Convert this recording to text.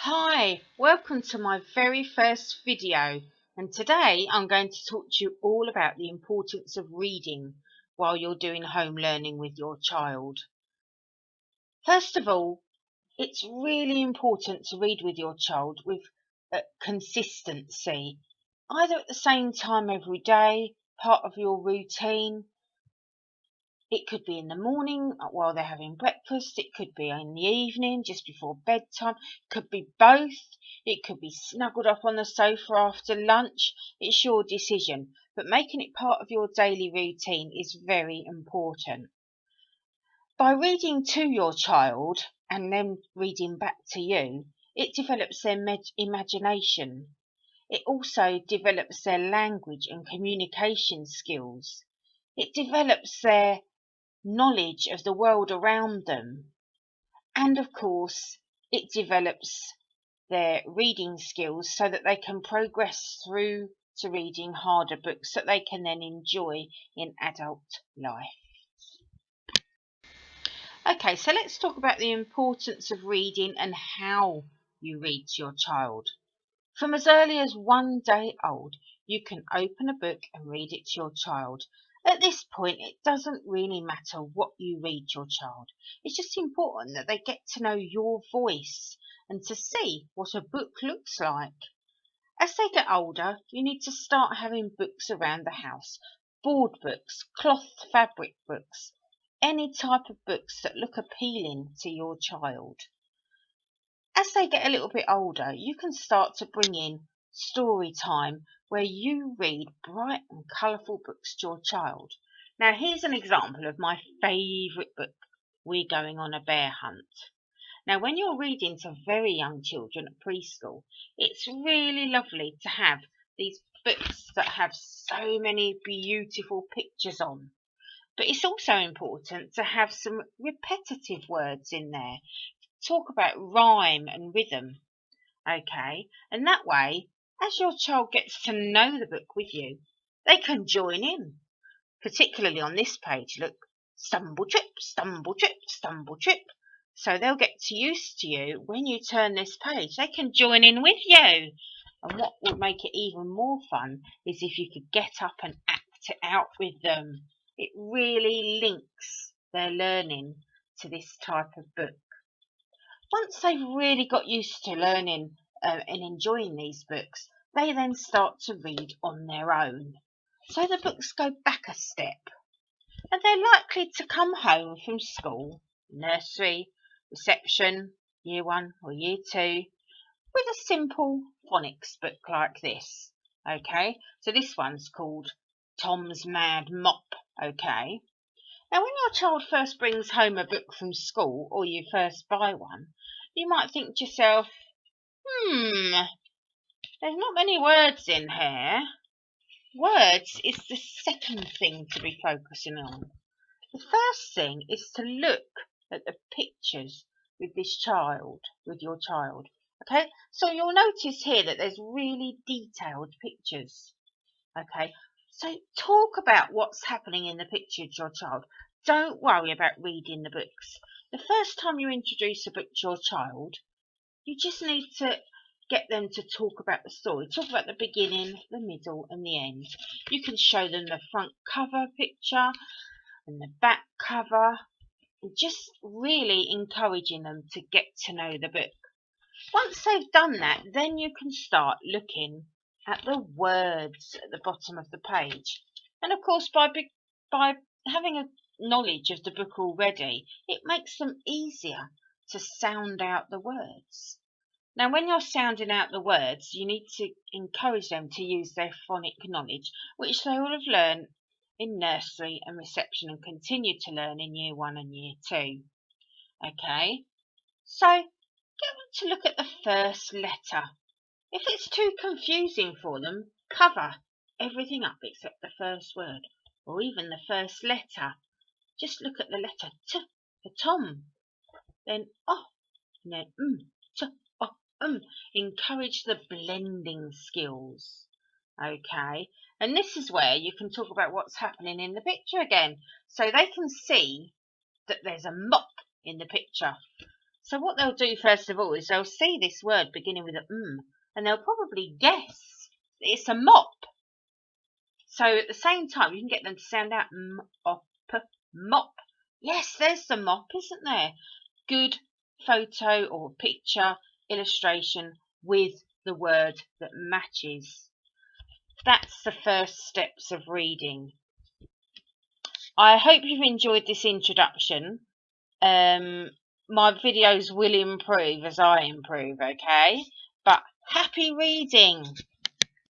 Hi, welcome to my very first video, and today I'm going to talk to you all about the importance of reading while you're doing home learning with your child. First of all, it's really important to read with your child with consistency, either at the same time every day, part of your routine. It could be in the morning while they're having breakfast. It could be in the evening just before bedtime. It could be both. It could be snuggled up on the sofa after lunch. It's your decision. But making it part of your daily routine is very important. By reading to your child and then reading back to you, it develops their imagination. It also develops their language and communication skills. It develops their knowledge of the world around them, and of course it develops their reading skills so that they can progress through to reading harder books that they can then enjoy in adult life. Okay, so let's talk about the importance of reading and how you read to your child. From as early as 1 day old, you can open a book and read it to your child. At this point, it doesn't really matter what you read to your child. It's just important that they get to know your voice and to see what a book looks like. As they get older, you need to start having books around the house. Board books, cloth fabric books, any type of books that look appealing to your child. As they get a little bit older, you can start to bring in story time where you read bright and colourful books to your child. Now, here's an example of my favourite book, We're Going on a Bear Hunt. Now, when you're reading to very young children at preschool, it's really lovely to have these books that have so many beautiful pictures on. But it's also important to have some repetitive words in there. Talk about rhyme and rhythm, okay? And that way, as your child gets to know the book with you, they can join in. Particularly on this page, look, stumble trip, stumble trip, stumble trip. So they'll get used to you when you turn this page. They can join in with you. And what would make it even more fun is if you could get up and act it out with them. It really links their learning to this type of book. Once they've really got used to learning and enjoying these books, they then start to read on their own. So the books go back a step, and they're likely to come home from school, nursery, reception, year 1 or year 2, with a simple phonics book like this. Okay, so this one's called Tom's Mad Mop. Okay. Now, when your child first brings home a book from school or you first buy one, you might think to yourself, there's not many words in here. Words is the second thing to be focusing on. The first thing is to look at the pictures with your child. Okay, so you'll notice here that there's really detailed pictures. Okay, so talk about what's happening in the picture to your child. Don't worry about reading the books. The first time you introduce a book to your child, you just need to get them to talk about the story. Talk about the beginning, the middle and the end. You can show them the front cover picture and the back cover, and just really encouraging them to get to know the book. Once they've done that, then you can start looking at the words at the bottom of the page. And of course, by having a knowledge of the book already, it makes them easier to sound out the words. Now, when you're sounding out the words, you need to encourage them to use their phonic knowledge, which they will have learned in nursery and reception and continue to learn in year 1 and year 2. Okay, so get them to look at the first letter. If it's too confusing for them, cover everything up except the first word or even the first letter. Just look at the letter T for Tom, then O, and then T, O, Encourage the blending skills. Okay, and this is where you can talk about what's happening in the picture again, so they can see that there's a mop in the picture. So what they'll do first of all is they'll see this word beginning with a and they'll probably guess that it's a mop. So at the same time, you can get them to sound out mop. Yes, there's the mop, isn't there? Good photo or picture illustration with the word that matches. That's the first steps of reading. I hope you've enjoyed this introduction. My videos will improve as I improve, okay? But happy reading!